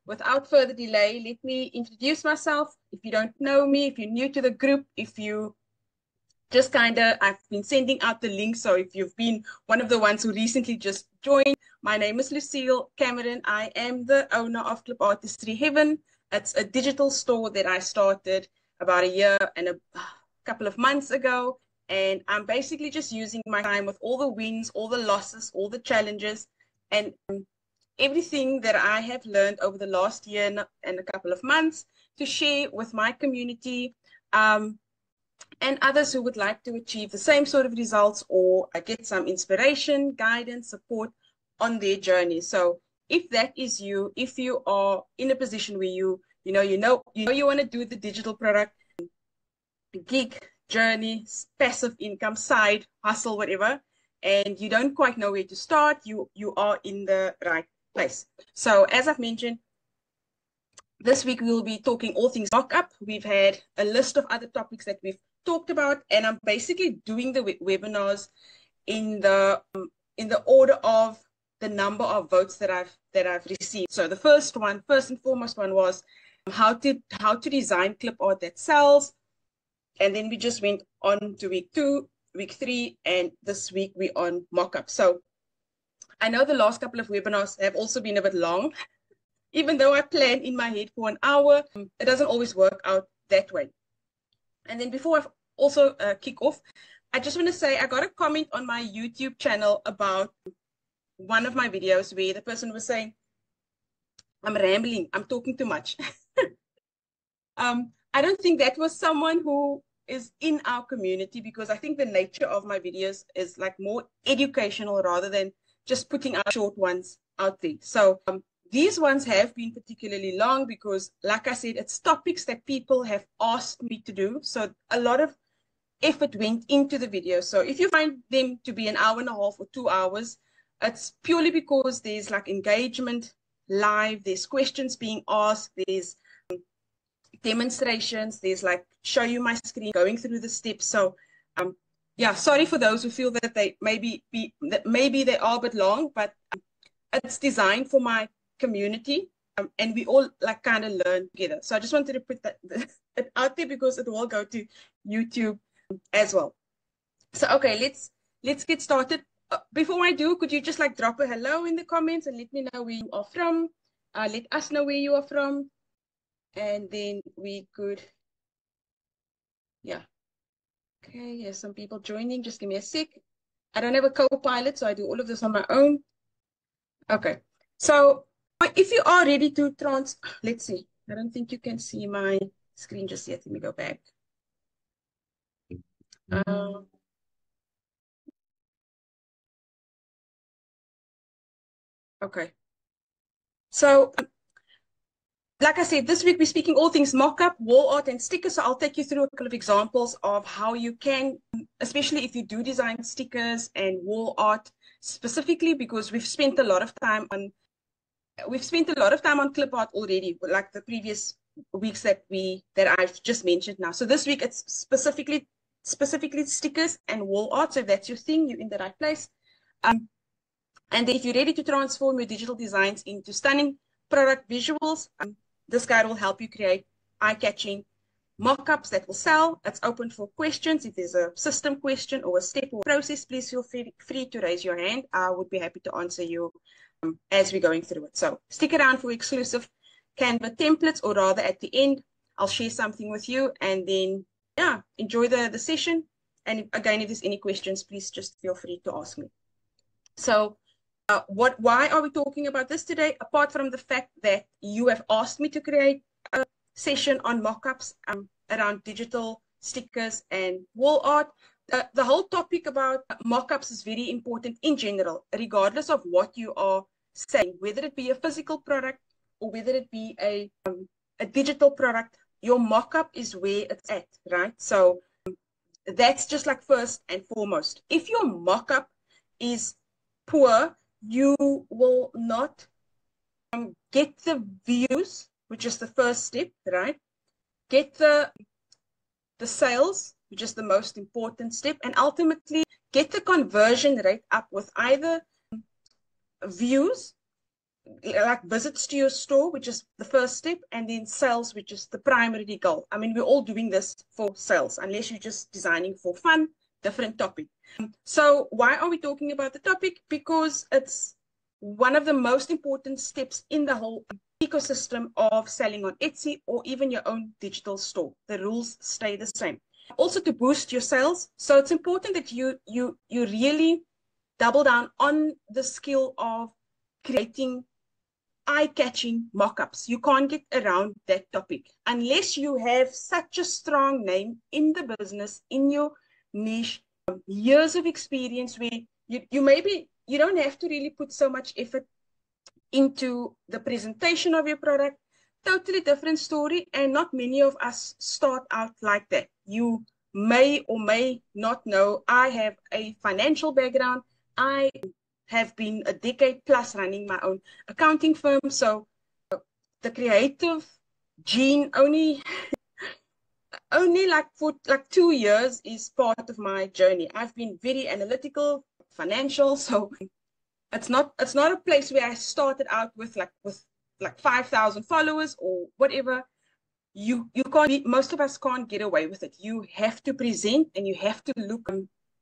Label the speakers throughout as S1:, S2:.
S1: without further delay, let me introduce myself. If you don't know me, if you're new to the group, if you just I've been sending out the link. So if you've been one of the ones who recently just joined, my name is Lucille Cameron. I am the owner of Clip Artistry Heaven. It's a digital store that I started about a year and a couple of months ago. And I'm basically just using my time with all the wins, all the losses, all the challenges, and everything that I have learned over the last year and a couple of months to share with my community. And others who would like to achieve the same sort of results or get some inspiration, guidance, support on their journey. So if that is you, if you are in a position where you want to do the digital product, gig, journey, passive income, side hustle, whatever, and you don't quite know where to start, you are in the right place. So as I've mentioned, this week we will be talking all things mock-up. We've had a list of other topics that we've talked about, and I'm basically doing the webinars in the order of the number of votes that I've received. So the first and foremost one was how to design clip art that sells, and then we just went on to week 2, week 3, and this week we're on mock-up. So I know the last couple of webinars have also been a bit long. Even though I plan in my head for an hour, it doesn't always work out that way. And then before I also kick off, I just want to say I got a comment on my YouTube channel about one of my videos where the person was saying, I'm rambling, I'm talking too much. I don't think that was someone who is in our community, because I think the nature of my videos is like more educational rather than just putting out short ones out there. So these ones have been particularly long because, like I said, it's topics that people have asked me to do. So a lot of effort went into the video. So if you find them to be an hour and a half or 2 hours, it's purely because there's like engagement live, there's questions being asked, there's demonstrations, there's like show you my screen, going through the steps. So yeah, sorry for those who feel that they maybe they are a bit long, but it's designed for my community, and we all like kind of learn together. So I just wanted to put that it out there because it will go to YouTube as well. So okay, let's get started. Before I do, could you just like drop a hello in the comments and let me know where you are from? Let us know where you are from, and then we could, yeah. Okay, here's some people joining. Just give me a sec. I don't have a co-pilot, so I do all of this on my own. Okay, so if you are ready to let's see. I don't think you can see my screen just yet. Let me go back. Okay. So, like I said, this week we're speaking all things mock-up, wall art, and stickers. So I'll take you through a couple of examples of how you can, especially if you do design stickers and wall art specifically, because we've spent a lot of time on clip art already, like the previous weeks that I've just mentioned now. So this week it's specifically stickers and wall art. So if that's your thing, you're in the right place. And then if you're ready to transform your digital designs into stunning product visuals, this guide will help you create eye-catching mock-ups that will sell. It's open for questions. If there's a system question or a step or process, please feel free to raise your hand. I would be happy to answer you as we're going through it. So stick around for exclusive Canva templates, or rather at the end, I'll share something with you, and then, yeah, enjoy the session. And again, if there's any questions, please just feel free to ask me. So why are we talking about this today? Apart from the fact that you have asked me to create a session on mock-ups around digital stickers and wall art, the whole topic about mock-ups is very important in general, regardless of what you are saying, whether it be a physical product or whether it be a digital product. Your mock-up is where it's at, right? So that's just like first and foremost. If your mock-up is poor, you will not get the views, which is the first step, right? Get the sales, which is the most important step, and ultimately get the conversion rate up with either views, like visits to your store, which is the first step, and then sales, which is the primary goal. I mean, we're all doing this for sales, unless you're just designing for fun, different topic. So why are we talking about the topic? Because it's one of the most important steps in the whole ecosystem of selling on Etsy or even your own digital store. The rules stay the same. Also to boost your sales. So it's important that you really double down on the skill of creating eye-catching mock-ups. You can't get around that topic unless you have such a strong name in the business, in your niche, years of experience where you maybe you don't have to really put so much effort into the presentation of your product. Totally different story, and not many of us start out like that. You may or may not know, I have a financial background. I have been a decade plus running my own accounting firm. So the creative gene only like for like 2 years is part of my journey. I've been very analytical, financial. So it's not a place where I started out with like 5,000 followers or whatever. You can't be, most of us can't get away with it. You have to present and you have to look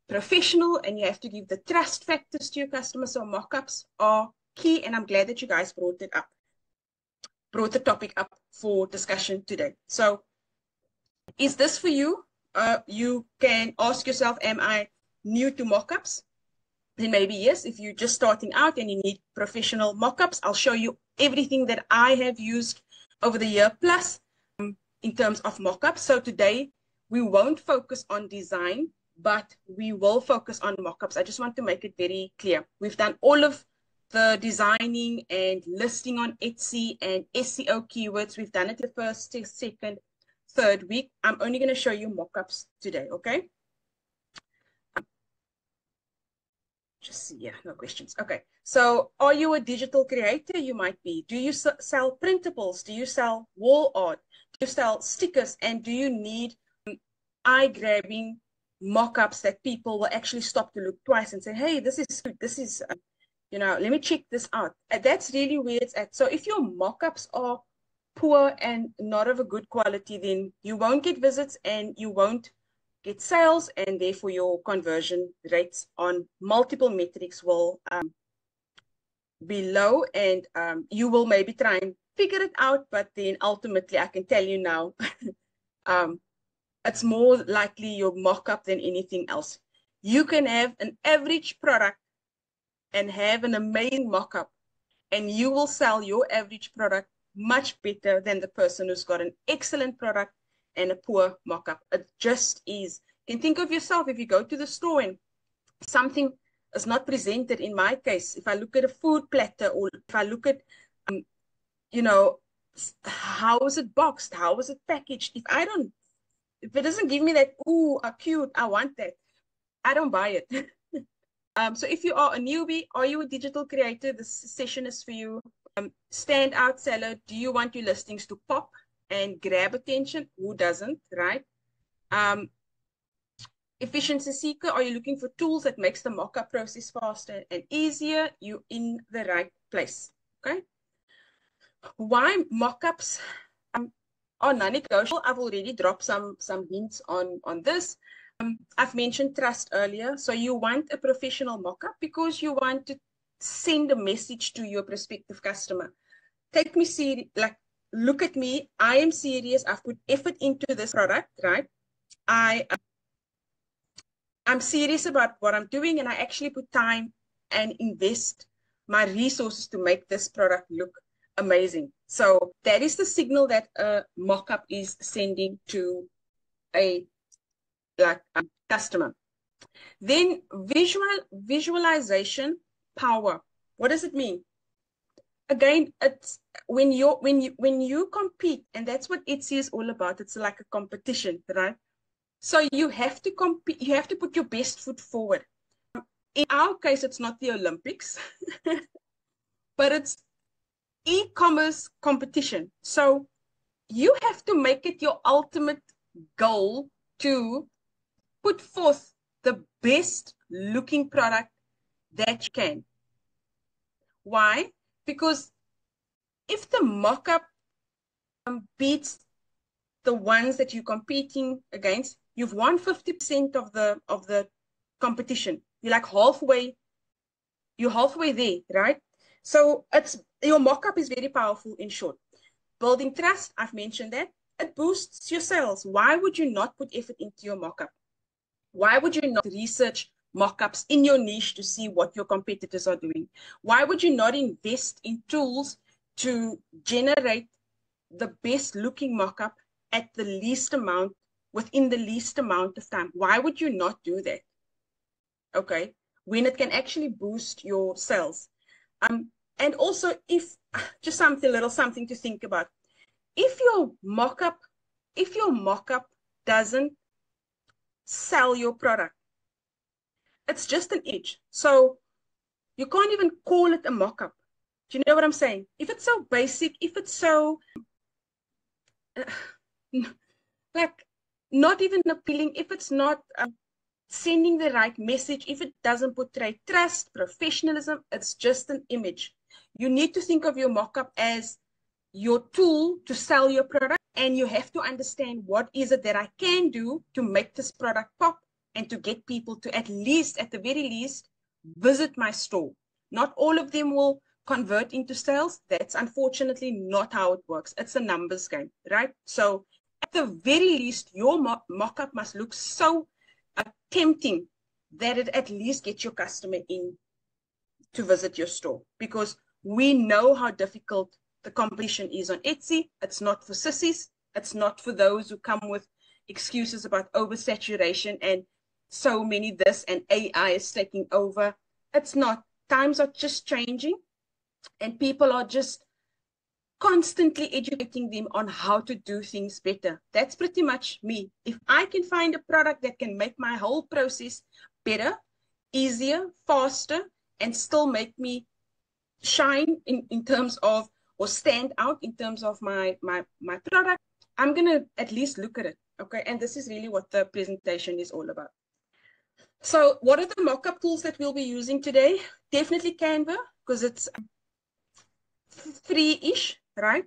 S1: professional, and you have to give the trust factors to your customers. So mock-ups are key, and I'm glad that you guys brought the topic up for discussion today. So is this for you? You can ask yourself, am I new to mock-ups? Then maybe yes. If you're just starting out and you need professional mock-ups, I'll show you everything that I have used over the year plus in terms of mock-ups. So today we won't focus on design, but we will focus on mock-ups. I just want to make it very clear. We've done all of the designing and listing on Etsy and SEO keywords. We've done it the first, second, third week. I'm only going to show you mock-ups today, okay? Just see, yeah, no questions. Okay, so are you a digital creator? You might be. Do you sell printables? Do you sell wall art? Do you sell stickers? And do you need eye-grabbing mock-ups that people will actually stop to look twice and say, hey, this is good. This is, let me check this out. That's really where it's at. So if your mock-ups are poor and not of a good quality, then you won't get visits and you won't get sales, and therefore your conversion rates on multiple metrics will be low, and you will maybe try and figure it out, but then ultimately I can tell you now, it's more likely your mock-up than anything else. You can have an average product and have an amazing mock-up, and you will sell your average product much better than the person who's got an excellent product and a poor mock-up. It just is. You can think of yourself, if you go to the store and something is not presented, in my case, if I look at a food platter, or if I look at, how is it boxed? How is it packaged? If it doesn't give me that, ooh, cute, I want that, I don't buy it. So if you are a newbie, are you a digital creator? This session is for you. Standout seller, do you want your listings to pop and grab attention? Who doesn't, right? Efficiency seeker, are you looking for tools that makes the mock-up process faster and easier? You're in the right place, okay? Why mock-ups are non-negotiable? I've already dropped some hints on this. I've mentioned trust earlier. So you want a professional mock-up because you want to send a message to your prospective customer. Take me serious, like, look at me. I am serious. I've put effort into this product, right? I'm serious about what I'm doing, and I actually put time and invest my resources to make this product look amazing. So that is the signal that a mock-up is sending to a customer. Then visualization power. What does it mean? Again, it's when you compete, and that's what Etsy is all about. It's like a competition, right? So you have to compete, you have to put your best foot forward. In our case, it's not the Olympics, but it's e-commerce competition. So you have to make it your ultimate goal to put forth the best looking product that you can. Why? Because if the mock-up beats the ones that you're competing against, you've won 50% of the competition. You're halfway there, right? So it's your mock-up is very powerful in short. Building trust, I've mentioned that. It boosts your sales. Why would you not put effort into your mock-up? Why would you not research mock-ups in your niche to see what your competitors are doing? Why would you not invest in tools to generate the best looking mock-up at the least amount within the least amount of time? Why would you not do that? Okay, when it can actually boost your sales. And also, if just something little something to think about, if your mock-up, if your mock-up doesn't sell your product, it's just an image. So you can't even call it a mock-up. Do you know what I'm saying? If it's so basic, if it's so like not even appealing, if it's not sending the right message, if it doesn't portray trust, professionalism, it's just an image. You need to think of your mock-up as your tool to sell your product, and you have to understand what is it that I can do to make this product pop and to get people to at least, at the very least, visit my store. Not all of them will convert into sales. That's unfortunately not how it works. It's a numbers game, right? So at the very least, your mock-up must look so tempting that it at least gets your customer in to visit your store, because we know how difficult the competition is on Etsy. It's not for sissies. It's not for those who come with excuses about oversaturation and so many this and AI is taking over. It's not. Times are just changing, and people are just constantly educating them on how to do things better. That's pretty much me. If I can find a product that can make my whole process better, easier, faster, and still make me shine in terms of, or stand out in terms of my product, I'm gonna at least look at it. Okay, and this is really what the presentation is all about. So what are the mock-up tools that we'll be using today? Definitely Canva, because it's free-ish, right?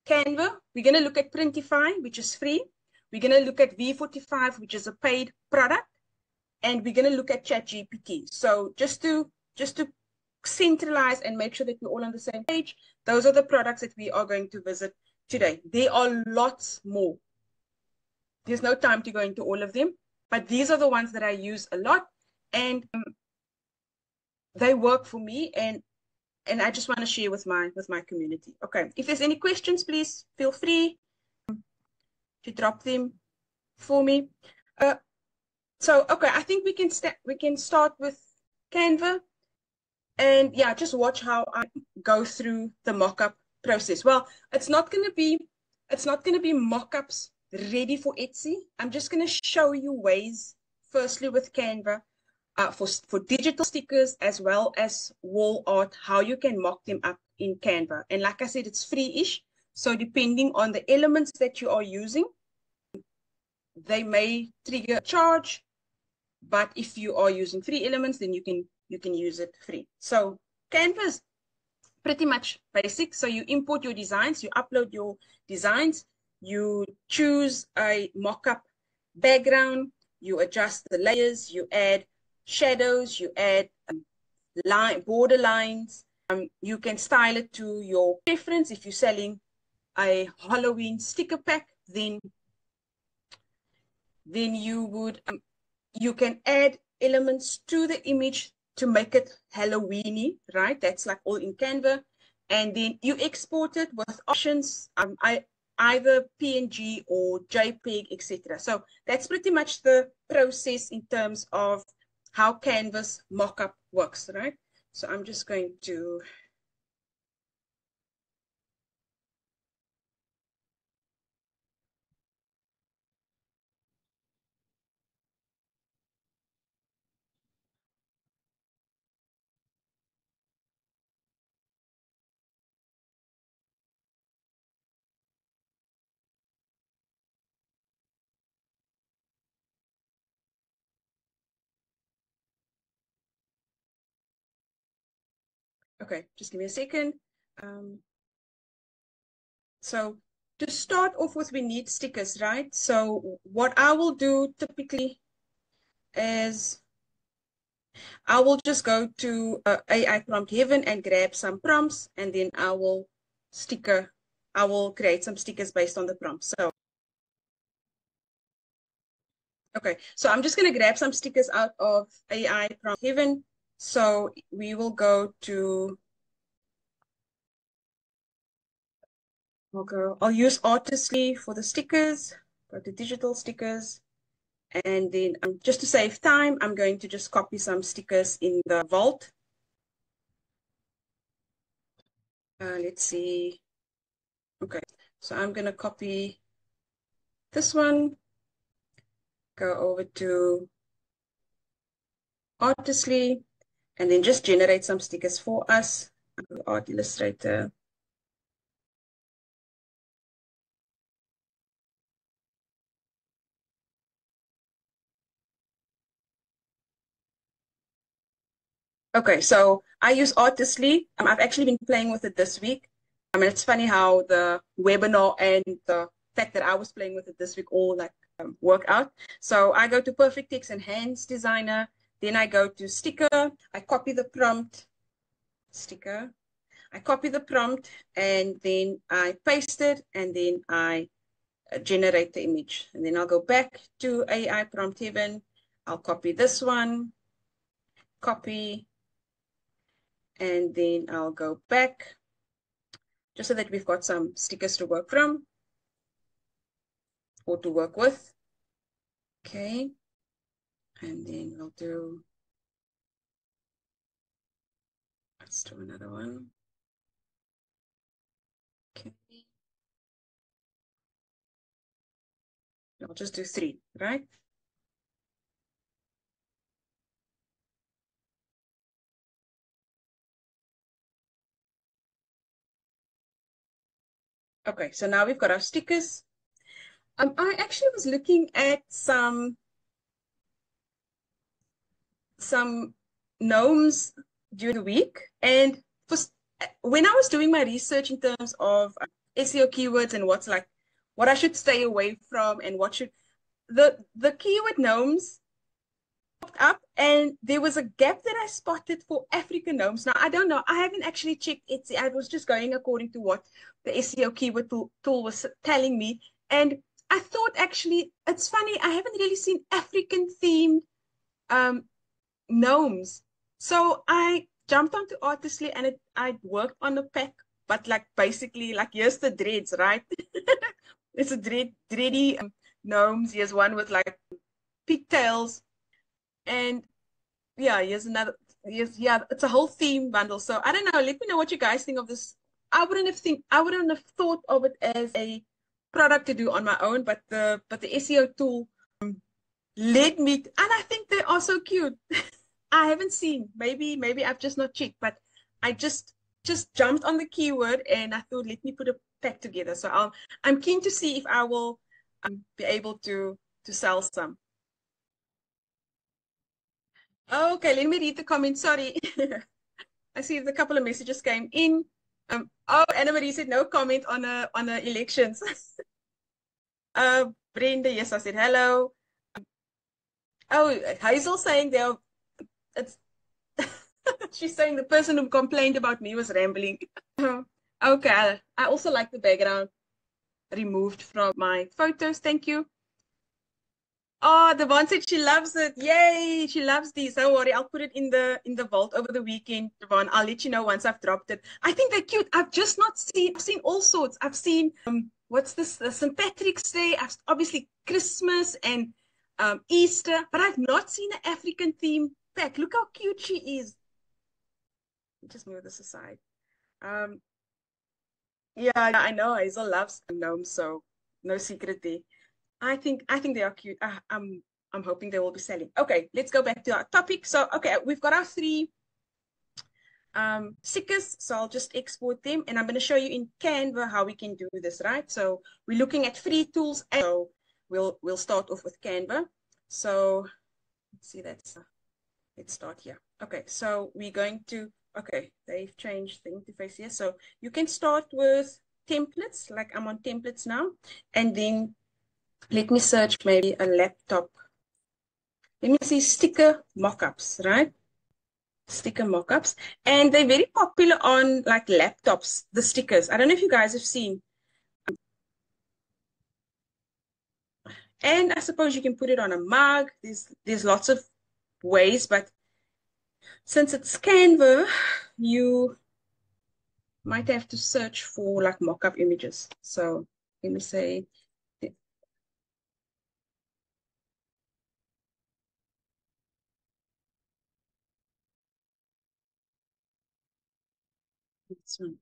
S1: Canva, we're going to look at Printify, which is free. We're going to look at V45, which is a paid product. And we're going to look at ChatGPT. So just to centralize and make sure that we're all on the same page, those are the products that we are going to visit today. There are lots more. There's no time to go into all of them, but these are the ones that I use a lot, and they work for me, and I just want to share with my community. Okay, if there's any questions, please feel free to drop them for me. Okay, I think we can start with Canva, and yeah, just watch how I go through the mock-up process. Well, it's not going to be mock-ups ready for Etsy. I'm just going to show you ways, firstly with Canva, for digital stickers as well as wall art, how you can mock them up in Canva. And like I said, it's free-ish. So depending on the elements that you are using, they may trigger a charge, but if you are using free elements, then you can use it free. So Canva is pretty much basic. So you import your designs, you upload your designs, you choose a mock-up background, you adjust the layers, you add shadows, you add border lines. You can style it to your preference. If you're selling a Halloween sticker pack, then you can add elements to the image to make it Halloweeny, right? That's like all in Canva. And then you export it with options, either PNG or JPEG, etc. So that's pretty much the process in terms of how Canvas mockup works, right? So I'm just going to okay, just give me a second. So to start off with, we need stickers, right? So what I will do typically is I will just go to AI Prompt Heaven and grab some prompts, and then I will create some stickers based on the prompt. So, okay, so I'm just going to grab some stickers out of AI Prompt Heaven. So we will go to, I'll use Artistly for the stickers, go to digital stickers. And then just to save time, I'm going to just copy some stickers in the vault. Let's see. Okay, so I'm going to copy this one, go over to Artistly, and then just generate some stickers for us. Art Illustrator. Okay, so I use Artistly. I've actually been playing with it this week. I mean, it's funny how the webinar and the fact that I was playing with it this week all like work out. So I go to Perfect Text Enhance Designer. Then I go to Sticker. I copy the prompt. Sticker. I copy the prompt and then I paste it and then I generate the image. And then I'll go back to AI Prompt Heaven. I'll copy this one, copy, and then I'll go back just so that we've got some stickers to work from or to work with. Okay. And then let's do another one. Okay. I'll just do 3, right? Okay, so now we've got our stickers. I actually was looking at some gnomes during the week, and when I was doing my research in terms of SEO keywords and what I should stay away from and what should the keyword gnomes popped up, and there was a gap that I spotted for African gnomes. Now I don't know, I haven't actually checked it. I was just going according to what the SEO keyword tool was telling me, and I thought actually it's funny, I haven't really seen African themed um gnomes. So I jumped onto Artistly and I worked on a pack, but like basically like here's the dreads, right? It's a dready gnomes. Here's one with like pigtails, and yeah, here's another. Yeah, it's a whole theme bundle. So I don't know. Let me know what you guys think of this. I wouldn't have thought of it as a product to do on my own, but the SEO tool led me, and I think they are so cute. I haven't seen. Maybe I've just not checked, but I just jumped on the keyword and I thought, let me put a pack together. So I'm keen to see if I will be able to sell some. Okay, let me read the comments. Sorry. I see a couple of messages came in. Oh, Anna Marie said no comment on the elections. Brenda, yes, I said hello. Oh, Hazel saying it's she's saying the person who complained about me was rambling. Okay, I also like the background removed from my photos. Thank you. Oh, the one said she loves it. Yay, she loves these. Don't worry, I'll put it in the vault over the weekend, Devon. I'll let you know once I've dropped it. I think they're cute. I've seen all sorts. I've seen what's this? St. Patrick's Day. Obviously Christmas and Easter, but I've not seen an African theme pack. Look how cute she is. Just move this aside. Um, yeah, I know Hazel loves gnomes, so no secret there. I think they are cute. I'm hoping they will be selling. Okay, let's go back to our topic. So okay, we've got our 3 stickers. So I'll just export them, and I'm going to show you in Canva how we can do this, right? So we're looking at free tools, and so we'll start off with Canva. So let's see let's start here. Okay, so we're going to they've changed the interface here. So you can start with templates, like I'm on templates now. And then let me search maybe a laptop. Let me see sticker mockups, right? Sticker mockups. And they're very popular on like laptops, the stickers. I don't know if you guys have seen. And I suppose you can put it on a mug. There's lots of ways, but since it's Canva, you might have to search for like mock-up images. So let me say this one.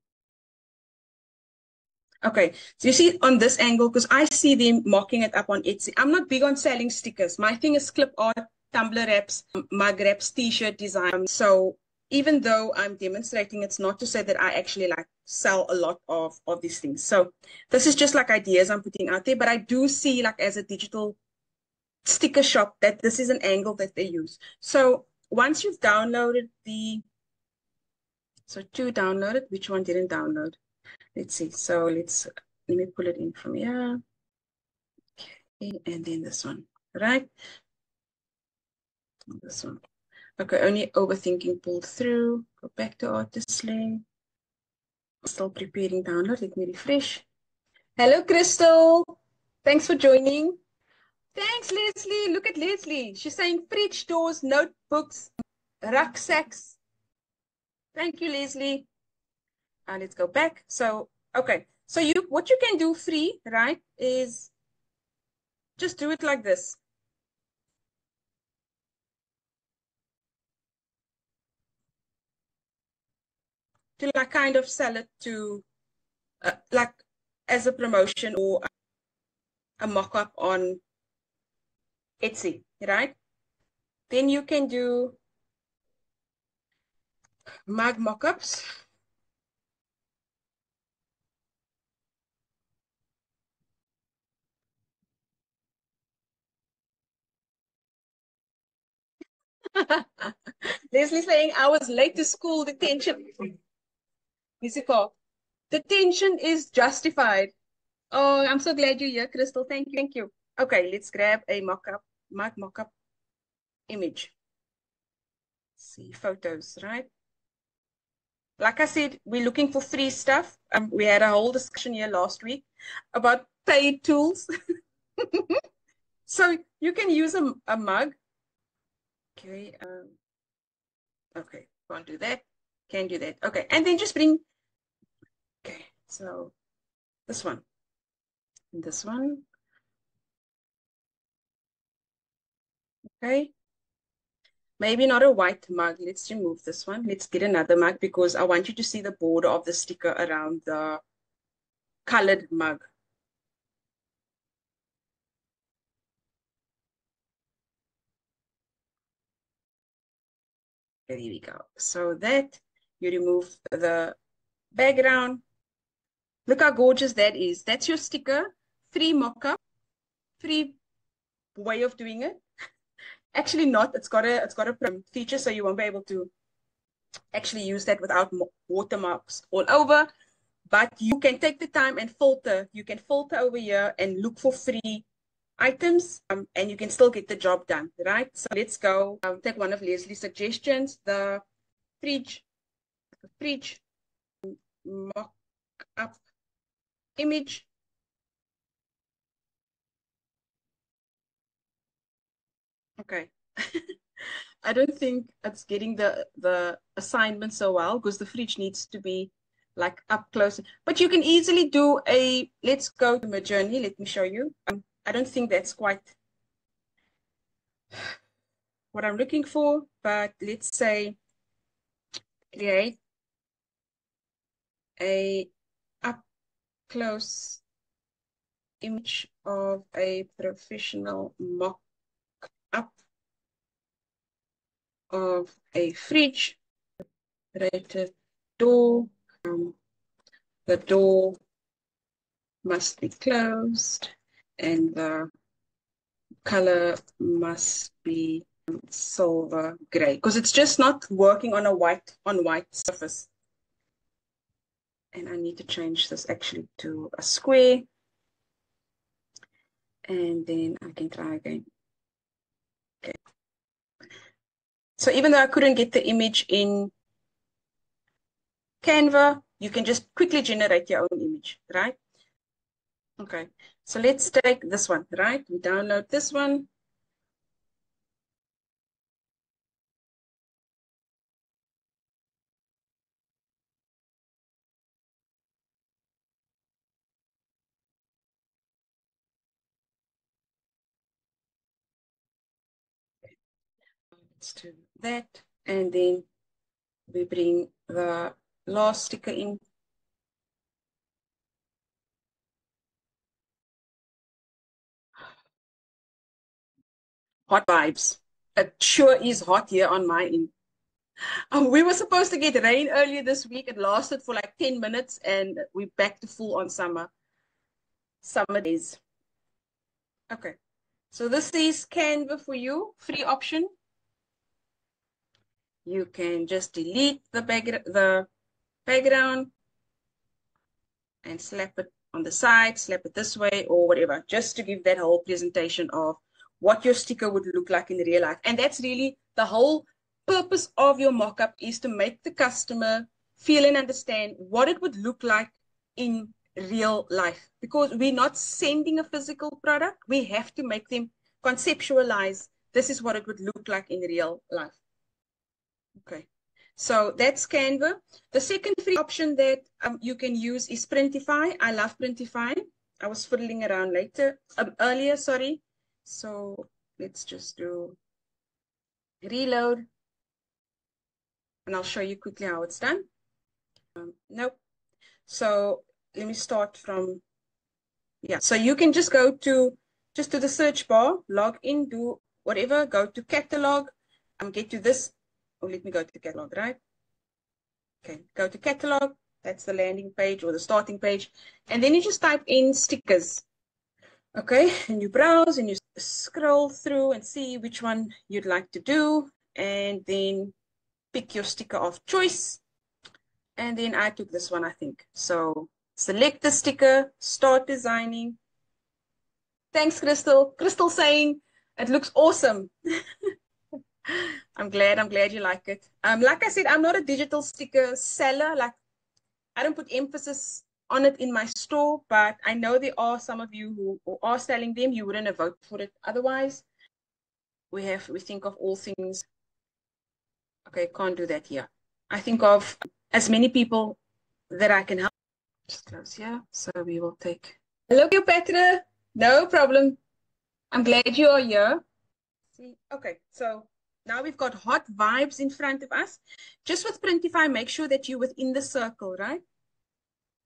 S1: Okay, so you see on this angle, because I see them mocking it up on Etsy. I'm not big on selling stickers. My thing is clip art, tumbler wraps, mug wraps, t-shirt design. So even though I'm demonstrating, it's not to say that I actually like sell a lot of these things. So this is just like ideas I'm putting out there, but I do see like as a digital sticker shop that this is an angle that they use. So once you've downloaded so two downloaded, which one didn't download? Let's see. So let me pull it in from here. Okay, and then this one, right? This one. Okay, only overthinking pulled through. Go back to Artistlink. Still preparing download. Let me refresh. Hello, Crystal. Thanks for joining. Thanks, Leslie. Look at Leslie. She's saying fridge doors, notebooks, rucksacks. Thank you, Leslie. Let's go back. So, okay. So what you can do free, right, is just do it like this. To like kind of sell it to like as a promotion or a mock-up on Etsy, right? Then you can do mug mock-ups. Leslie saying I was late to school detention. Musical. Detention is justified. Oh, I'm so glad you're here, Crystal. Thank you. Thank you. Okay, let's grab a mock-up, mug mock-up image. See photos, right? Like I said, we're looking for free stuff. We had a whole discussion here last week about paid tools. So you can use a mug. Okay. Okay. Can't do that. Can't do that. Okay. And then just bring. Okay. So this one. And this one. Okay. Maybe not a white mug. Let's remove this one. Let's get another mug because I want you to see the border of the sticker around the colored mug. There we go. So that you remove the background. Look how gorgeous that is. That's your sticker. Free mock-up. Free way of doing it. Actually not. It's got a feature so you won't be able to actually use that without watermarks all over. But you can take the time and filter. You can filter over here and look for free items and you can still get the job done, right? So let's go take one of Leslie's suggestions, the fridge mock-up image. Okay. I don't think it's getting the assignment so well because the fridge needs to be like up close. But you can easily do let's go to Midjourney. Let me show you. I don't think that's quite what I'm looking for, but let's say create a up close image of a professional mock up of a fridge rated door. The door must be closed and the color must be silver gray because it's just not working on a white surface. And I need to change this actually to a square. And then I can try again. Okay. So even though I couldn't get the image in Canva, you can just quickly generate your own image, right? Okay. So let's take this one, right? We download this one. Let's do that. And then we bring the last sticker in. Hot vibes. It sure is hot here on my end. We were supposed to get rain earlier this week. It lasted for like 10 minutes and we're back to full on summer days. Okay. So this is Canva for you, free option. You can just delete the background and slap it on the side, slap it this way or whatever, just to give that whole presentation of what your sticker would look like in real life. And that's really the whole purpose of your mock-up, is to make the customer feel and understand what it would look like in real life. Because we're not sending a physical product, we have to make them conceptualize this is what it would look like in real life. Okay. So that's Canva. The second free option that you can use is Printify. I love Printify. I was fiddling around earlier, sorry. So let's just do reload. And I'll show you quickly how it's done. Nope. So let me start from, yeah. So you can just go to the search bar, log in, do whatever, go to catalog, get to this. Oh, let me go to catalog, right? Okay, go to catalog. That's the landing page or the starting page. And then you just type in stickers. Okay, and you browse and you scroll through and see which one you'd like to do. And then pick your sticker of choice. And then I took this one, I think. So select the sticker, start designing. Thanks, Crystal. Crystal saying it looks awesome. I'm glad you like it. Like I said, I'm not a digital sticker seller. Like, I don't put emphasis on it in my store, but I know there are some of you who are selling them. You wouldn't have voted for it otherwise. We think of all things. Okay, can't do that here. I think of as many people that I can help. Just close here. So we will take. Hello, Cleopatra. No problem. I'm glad you are here. See, okay, so now we've got hot vibes in front of us. Just with Printify, make sure that you're within the circle, right?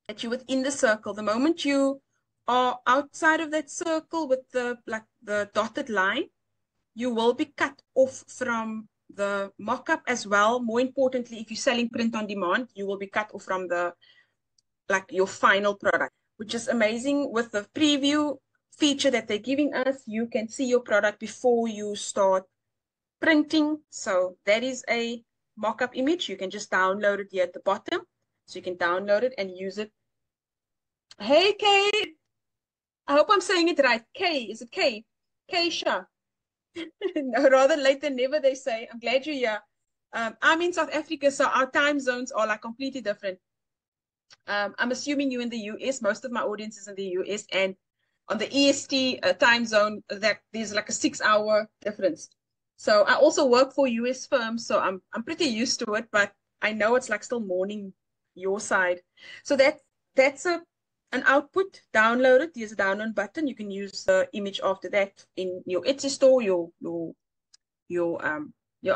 S1: That you're within the circle. The moment you are outside of that circle with the dotted line, you will be cut off from the mock-up as well. More importantly, if you're selling print on demand, you will be cut off from the your final product, which is amazing. With the preview feature that they're giving us, you can see your product before you start printing. So that is a mock-up image. You can just download it here at the bottom. So you can download it and use it. Hey, Kay. I hope I'm saying it right. Kay, is it Kay? Keisha. No, rather late than never, they say. I'm glad you're here. I'm in South Africa, so our time zones are like completely different. I'm assuming you're in the US. Most of my audience is in the US, and on the EST time zone, that there's like a 6-hour difference. So I also work for US firms, so I'm pretty used to it, but I know it's like still morning your side. So that's an output. Download it. There's a download button. You can use the image after that in your Etsy store, your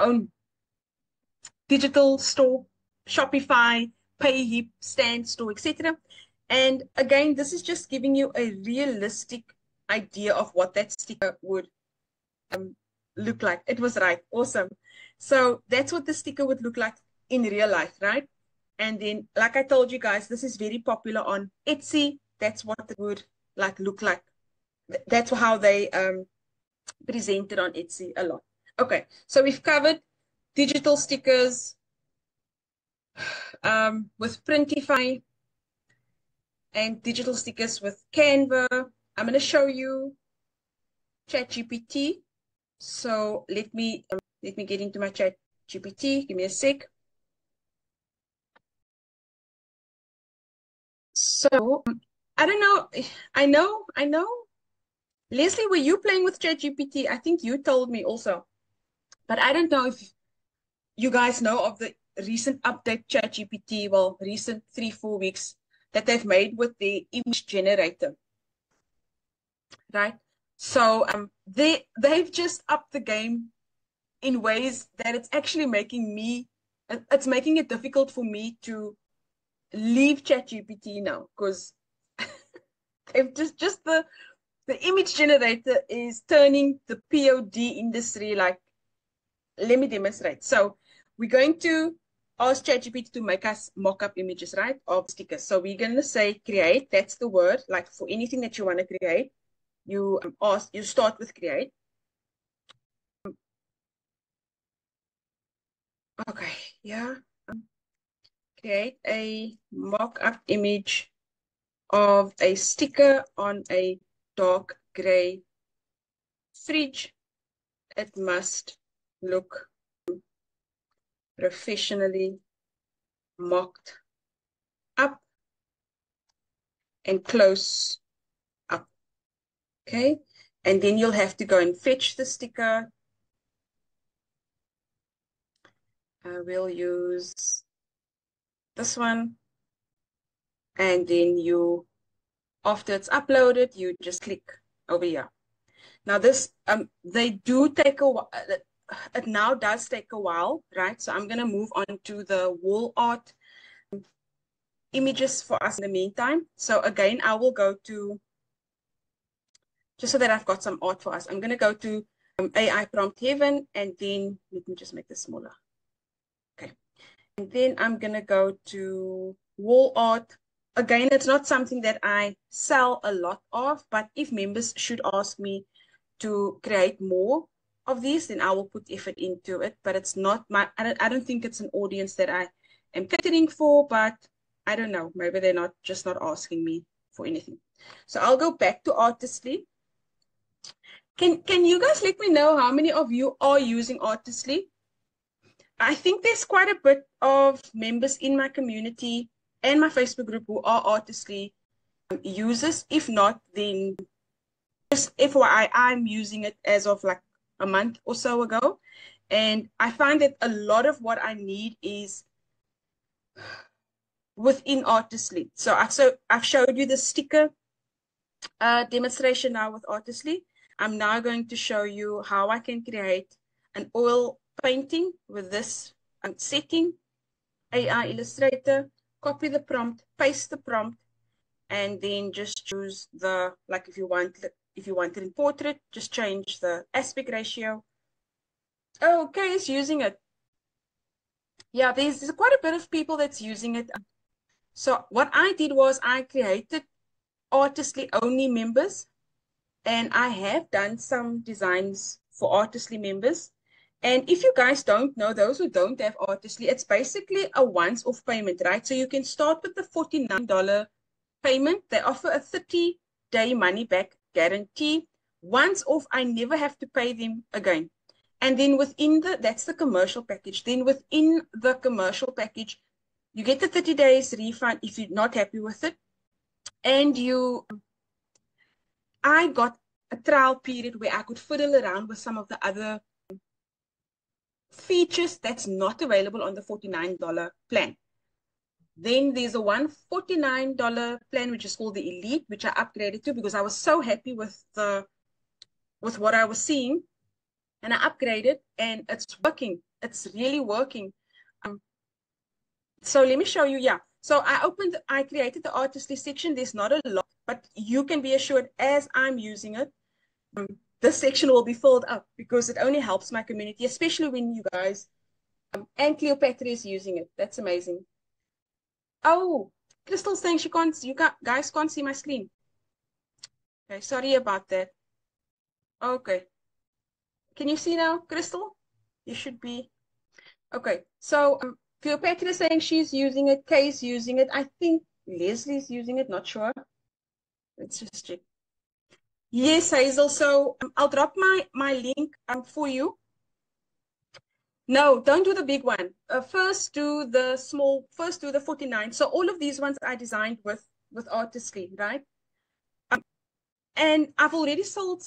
S1: own digital store, Shopify, Payhip, Stand Store, etc. And again, this is just giving you a realistic idea of what that sticker would look like. It was right. Awesome. So that's what the sticker would look like in real life, right? And then, like I told you guys, this is very popular on Etsy. That's what it would look like. That's how they present it on Etsy a lot. Okay, so we've covered digital stickers with Printify. and digital stickers with Canva. I'm going to show you ChatGPT. So let me get into my ChatGPT. Give me a sec. So I don't know. I know. Leslie, were you playing with ChatGPT? I think you told me also, but I don't know if you guys know of the recent update ChatGPT, well, recent 3-4 weeks that they've made with the image generator, right? So they've just upped the game in ways that it's actually it's making it difficult for me to leave ChatGPT now because they've just the image generator is turning the POD industry like, let me demonstrate. So we're going to ask ChatGPT to make us mock-up images, right, of stickers. So we're going to say create. That's the word. Like for anything that you want to create, you start with create. Okay, yeah. Create a mock-up image of a sticker on a dark gray fridge. It must look professionally mocked up and close up. Okay. And then you'll have to go and fetch the sticker. We'll use this one. And then after it's uploaded, you just click over here. Now this, they do take a while. It now does take a while, right? So I'm going to move on to the wall art images for us in the meantime. So again, I will go to, just so that I've got some art for us, I'm going to go to AI Prompt Heaven, and then let me just make this smaller. Okay. And then I'm going to go to wall art. Again, it's not something that I sell a lot of, but if members should ask me to create more of these, then I will put effort into it. But it's not I don't think it's an audience that I am catering for, but I don't know. Maybe they're just not asking me for anything. So I'll go back to Artistly. Can you guys let me know how many of you are using Artistly? I think there's quite a bit of members in my community and my Facebook group who are Artistly users. If not, then just FYI, I'm using it as of like a month or so ago. And I find that a lot of what I need is within Artistly. So I've showed you the sticker demonstration now with Artistly. I'm now going to show you how I can create an oil painting with this setting, AI Illustrator, copy the prompt, paste the prompt, and then just choose the, like if you want it in portrait, just change the aspect ratio. Oh, okay, it's using it. Yeah, there's quite a bit of people that's using it. So what I did was I created Artistly only members, and I have done some designs for Artistly members. And if you guys don't know, those who don't have Artistly, it's basically a once-off payment, right? So you can start with the $49 payment. They offer a 30-day money-back guarantee. Once off, I never have to pay them again. And then that's the commercial package. Then within the commercial package, you get the 30 days refund if you're not happy with it. And I got a trial period where I could fiddle around with some of the other features that's not available on the $49 plan. Then there's a $149 plan, which is called the Elite, which I upgraded to because I was so happy with what I was seeing. And I upgraded, and it's working. It's really working. So let me show you. Yeah. So I created the Artistly section. There's not a lot, but you can be assured as I'm using it, this section will be filled up because it only helps my community, especially when you guys, and Cleopatra is using it. That's amazing. Oh, Crystal's saying guys can't see my screen. Okay, sorry about that. Okay. Can you see now, Crystal? You should be. Okay. So Cleopatra is saying she's using it. Kay's using it. I think Leslie's using it, not sure. Let's just check. Yes, Hazel. So I'll drop my link for you. No, don't do the big one. First do the small, first do the 49. So all of these ones I designed with Artistly, right? And I've already sold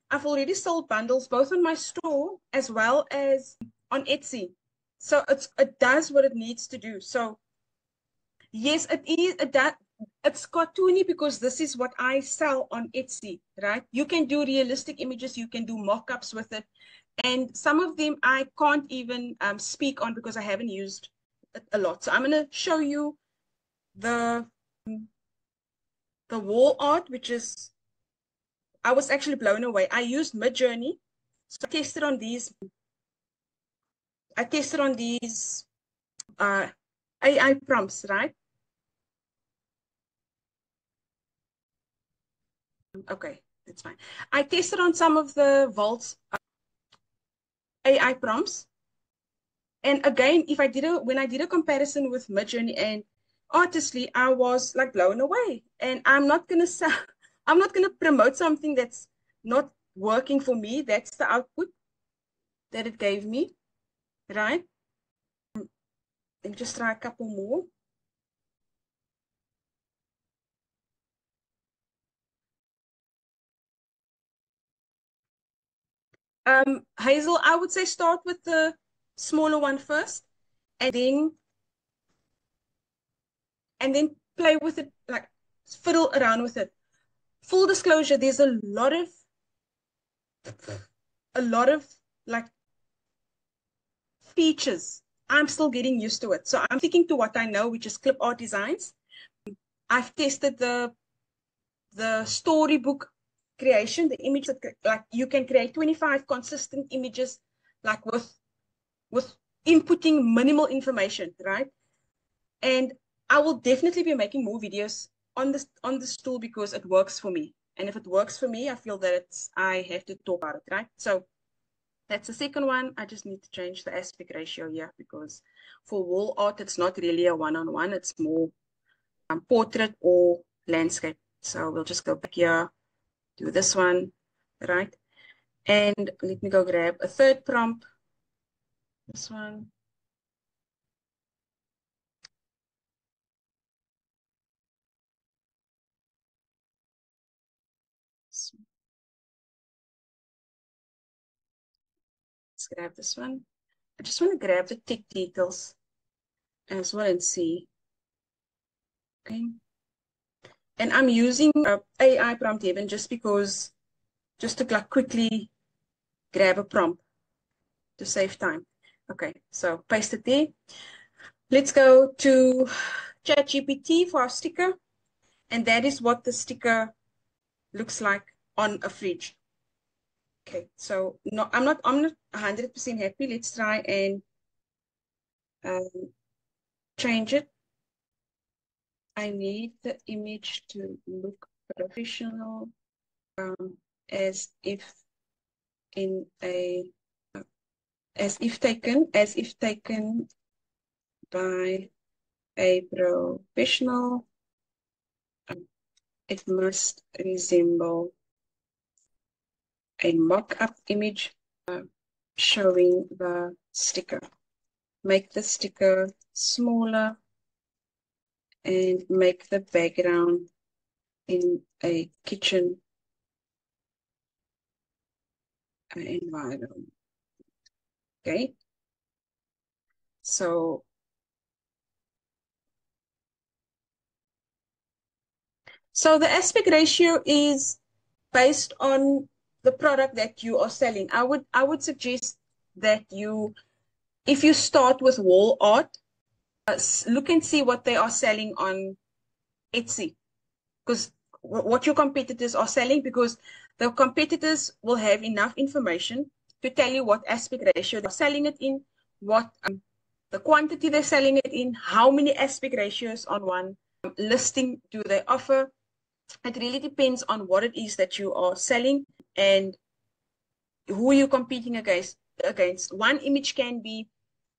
S1: I've already sold bundles both on my store as well as on Etsy. So it does what it needs to do. So yes, it's cartoony because this is what I sell on Etsy, right? You can do realistic images, you can do mock-ups with it. And some of them I can't even speak on because I haven't used it a lot. So I'm going to show you the wall art, which is, I was actually blown away. I used Midjourney. So I tested on these AI prompts, right? Okay, that's fine. I tested on some of the Vault's AI prompts. And again, when I did a comparison with Midjourney and Artistly, I was like blown away. And I'm not gonna say, I'm not gonna promote something that's not working for me. That's the output that it gave me, right? Let me just try a couple more. Hazel, I would say start with the smaller one first, and then play with it, like fiddle around with it. Full disclosure, there's a lot of like features. I'm still getting used to it. So I'm sticking to what I know, which is clip art designs. I've tested the storybook creation, the image that like you can create 25 consistent images, like with inputting minimal information, right? And I will definitely be making more videos on this tool because it works for me. And if it works for me, I feel that I have to talk about it, right? So that's the second one. I just need to change the aspect ratio here because for wall art, it's not really a one-on-one. It's more portrait or landscape. So we'll just go back here, do this one, right? And let me go grab a third prompt. This one. Let's grab this one. I just want to grab the tick details as well and see. Okay. And I'm using AI prompt even just because, just to like quickly grab a prompt to save time. Okay, so paste it there. Let's go to ChatGPT for our sticker. And that is what the sticker looks like on a fridge. Okay, so no, I'm not 100% happy. Let's try and change it. I need the image to look professional, as if in a as if taken by a professional. It must resemble a mock-up image showing the sticker. Make the sticker smaller and make the background in a kitchen environment. Okay, so the aspect ratio is based on the product that you are selling. I would suggest that if you start with wall art, look and see what they are selling on Etsy, because what your competitors are selling, because the competitors will have enough information to tell you what aspect ratio they're selling it in, what the quantity they're selling it in, how many aspect ratios on one listing do they offer. It really depends on what it is that you are selling and who you're competing against. One image can be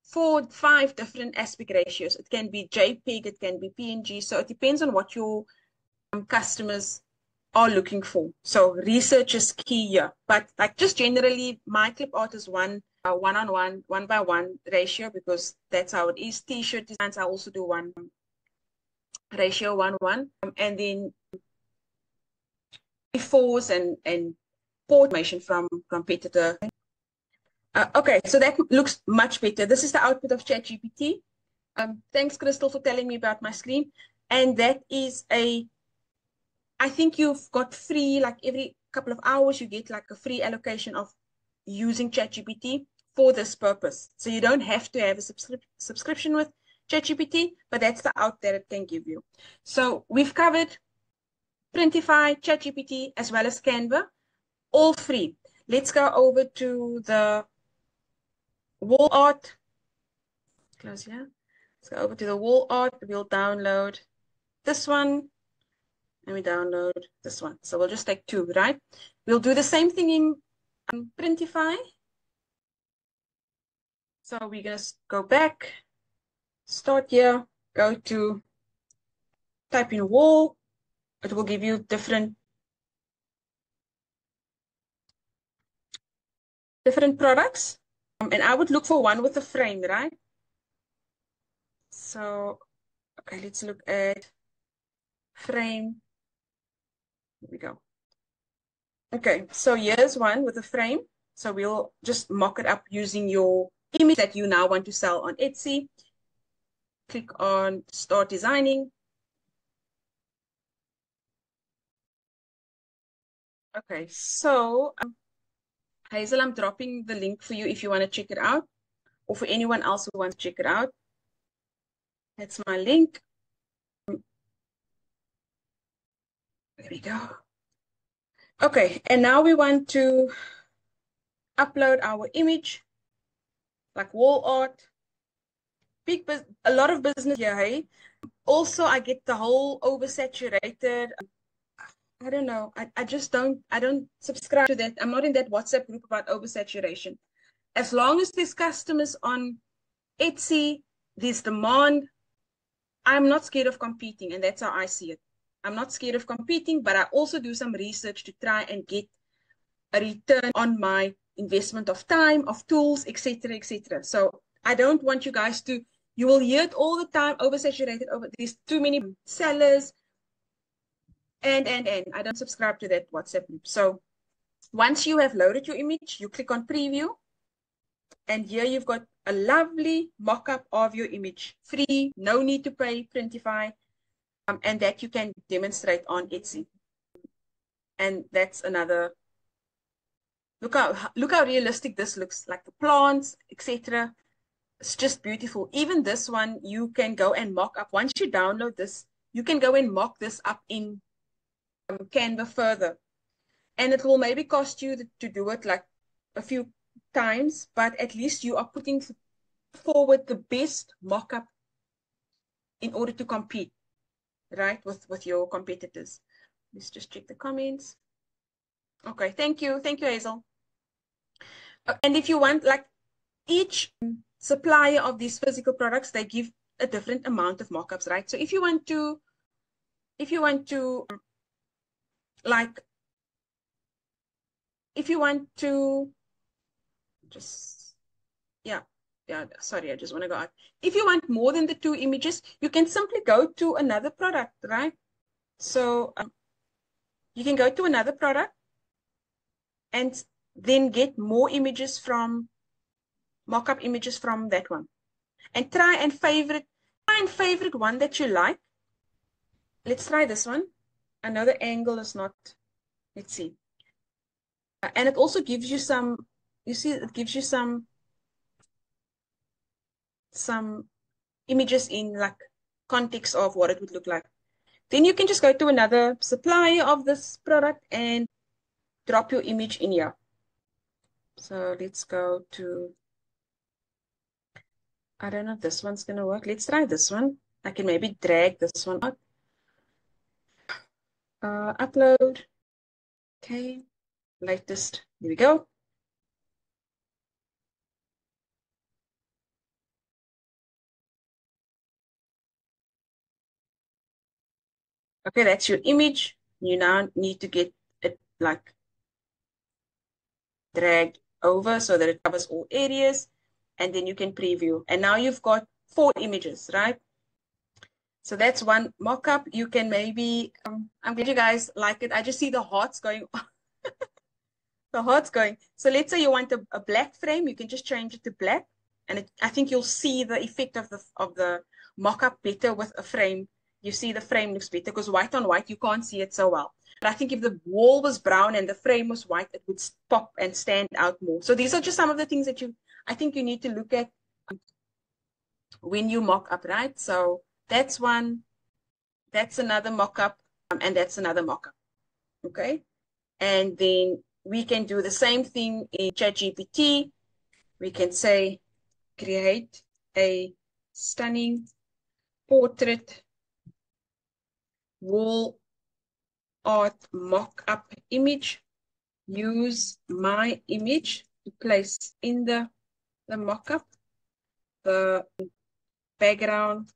S1: 4, 5 different aspect ratios. It can be JPEG, it can be PNG. So it depends on what your customers are looking for. So research is key here. But like just generally, my clip art is one-on-one, 1:1 ratio because that's how it is. T-shirt designs, I also do one ratio 1:1. And then befores and port information from competitor. Okay, so that looks much better. This is the output of ChatGPT. Thanks, Crystal, for telling me about my screen. And that is I think you've got free, like every couple of hours, you get like a free allocation of using ChatGPT for this purpose. So you don't have to have a subscription with ChatGPT, but that's the out that it can give you. So we've covered Printify, ChatGPT, as well as Canva, all free. Let's go over to the wall art. Close here. Let's go over to the wall art. We'll download this one and we download this one. So we'll just take 2, right? We'll do the same thing in Printify. So we're going to go back, start here, go to type in wall. It will give you different products. And I would look for one with a frame, right? So, okay, let's look at frame. Here we go. Okay, so here's one with a frame. So we'll just mock it up using your image that you now want to sell on Etsy. Click on Start Designing. Okay, so Hazel, I'm dropping the link for you if you want to check it out, or for anyone else who wants to check it out. That's my link. There we go. Okay, and now we want to upload our image, like wall art. A lot of business here, hey? Also, I get the whole oversaturated. I don't know. I just don't subscribe to that. I'm not in that WhatsApp group about oversaturation. As long as there's customers on Etsy, there's demand, I'm not scared of competing, and that's how I see it. I'm not scared of competing, but I also do some research to try and get a return on my investment of time, of tools, etc., etc. So I don't want you guys to, you will hear it all the time, oversaturated, there's too many sellers, and I don't subscribe to that WhatsApp group. So once you have loaded your image, you click on preview, and here you've got a lovely mock-up of your image, free, no need to pay Printify, and that you can demonstrate on Etsy. And that's another, look how realistic this looks, like the plants, etc. It's just beautiful. Even this one, you can go and mock up. Once you download this, you can go and mock this up in Canva further. And it will maybe cost you to do it like a few times, but at least you are putting forward the best mock-up in order to compete, right, with your competitors. Let's just check the comments. Okay, thank you. Thank you, Hazel. And if you want, like, each supplier of these physical products, they give a different amount of mock-ups, right? So if you want to, like, if you want to just, yeah, sorry, I just want to go out. If you want more than the 2 images, you can simply go to another product, right? So you can go to another product and then get more images from, mock-up images from that one. And try and favorite one that you like. Let's try this one. I know the angle is not, let's see. And it also gives you some, you see, it gives you some images in like context of what it would look like. Then you can just go to another supplier of this product and drop your image in here. So let's go to, I don't know if this one's going to work. Let's try this one. I can maybe drag this one out. Upload. Okay. Latest. Here we go. Okay, that's your image. You now need to get it like dragged over so that it covers all areas, and then you can preview. And now you've got 4 images, right? So that's one mock-up. You can maybe, I'm glad you guys like it. I just see the hearts going, the hearts going. So let's say you want a black frame, you can just change it to black. And I think you'll see the effect of the mock-up better with a frame. You see the frame looks better because white on white, you can't see it so well. But I think if the wall was brown and the frame was white, it would pop and stand out more. So these are just some of the things that I think you need to look at when you mock up, right? So that's one, that's another mock-up, and that's another mock-up, okay? And then we can do the same thing in ChatGPT. We can say, create a stunning portrait wall art mock-up image. Use my image to place in the mock-up. The background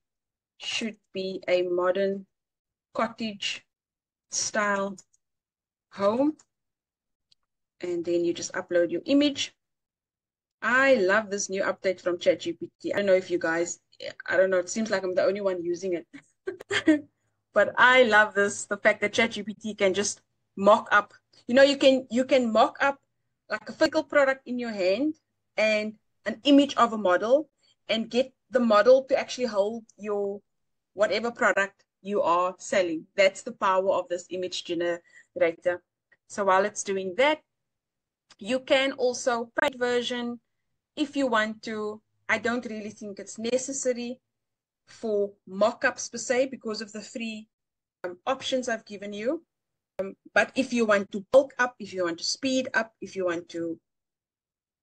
S1: should be a modern cottage style home. And then you just upload your image. I love this new update from ChatGPT. I don't know if you guys, I don't know, it seems like I'm the only one using it. But I love this, the fact that ChatGPT can just mock up. You know, you can mock up like a physical product in your hand and an image of a model and get the model to actually hold your whatever product you are selling. That's the power of this image generator. So while it's doing that, you can also print version if you want to. I don't really think it's necessary for mock-ups per se because of the free options I've given you. But if you want to bulk up, if you want to speed up, if you want to,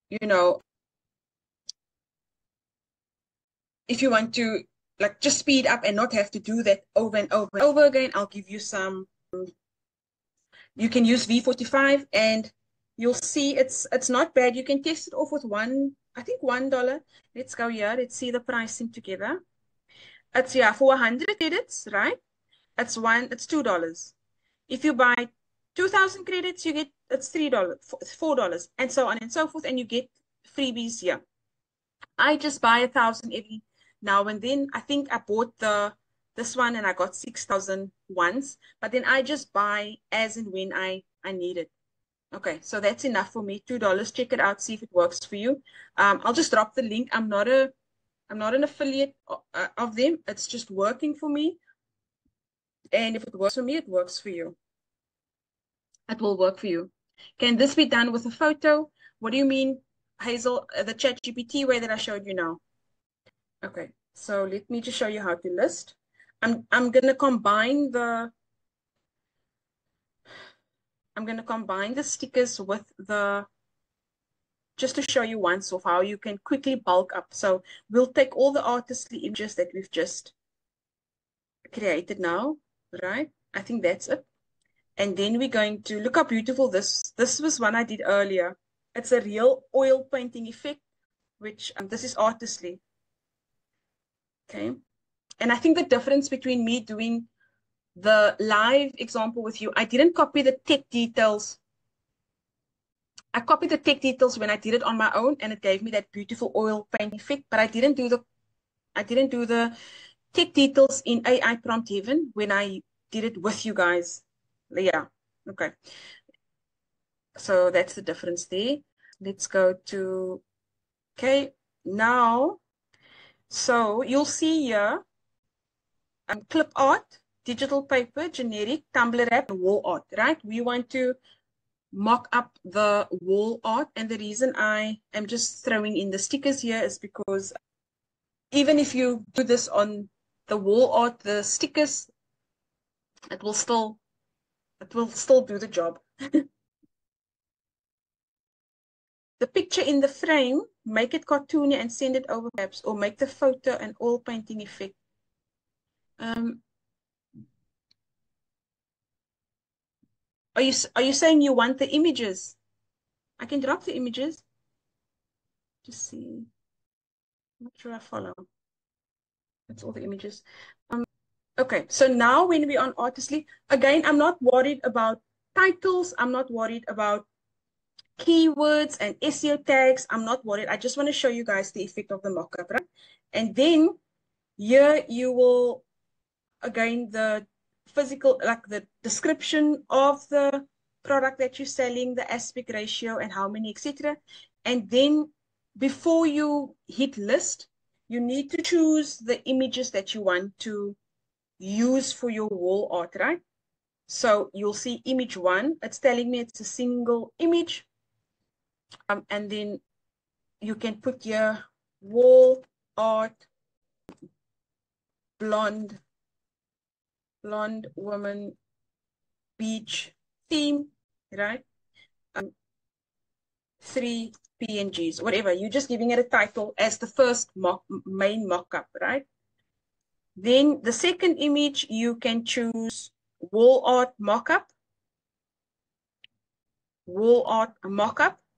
S1: you know, if you want to like just speed up and not have to do that over and over and over again, I'll give you some. You can use V45 and you'll see it's not bad. You can test it off with I think $1. Let's go here. Let's see the pricing together. It's for 100 credits, right? It's $2. If you buy 2,000 credits, you get it's $3, $4, and so on and so forth, and you get freebies here. I just buy 1,000 every now and then. I think I bought this one and I got 6,000 once, but then I just buy as and when I need it. Okay, so that's enough for me. $2. Check it out, see if it works for you. I'll just drop the link. I'm not an affiliate of them. It's just working for me. And if it works for me, it works for you. It will work for you. Can this be done with a photo? What do you mean, Hazel? The ChatGPT way that I showed you now. Okay, so let me just show you how to list. I'm gonna combine the stickers with just to show you once of how you can quickly bulk up. So we'll take all the artistly images that we've just created now, right? I think that's it. And then we're going to look how beautiful this was one I did earlier. It's a real oil painting effect, which this is artistly. Okay. And I think the difference between me doing the live example with you, I didn't copy the tech details. I copied the tech details when I did it on my own, and it gave me that beautiful oil paint effect, but I didn't do the tech details in AI Prompt Heaven when I did it with you guys. Yeah. Okay. So that's the difference there. Let's go to, okay, now, so you'll see here, clip art, digital paper, generic, Tumblr wrap, and wall art, right? We want to mock up the wall art. And the reason I am just throwing in the stickers here is because even if you do this on the wall art, the stickers, it will still do the job. The picture in the frame, make it cartoony and send it over perhaps, or make the photo an oil painting effect. Are you saying you want the images? I can drop the images. Just see. I'm not sure I follow. That's all the images. Okay, so now when we're on Artistly, again, I'm not worried about titles. I'm not worried about keywords and SEO tags. I'm not worried. I just want to show you guys the effect of the mockup, right? And then here you will, again, the physical, like the description of the product that you're selling, the aspect ratio and how many, etc. And then before you hit list, you need to choose the images that you want to use for your wall art, right? So you'll see image one, it's telling me it's a single image. And then you can put here wall art, blonde woman, beach theme, right? 3 PNGs, whatever. You're just giving it a title as the first main mock-up, right? Then the second image, you can choose wall art mock-up,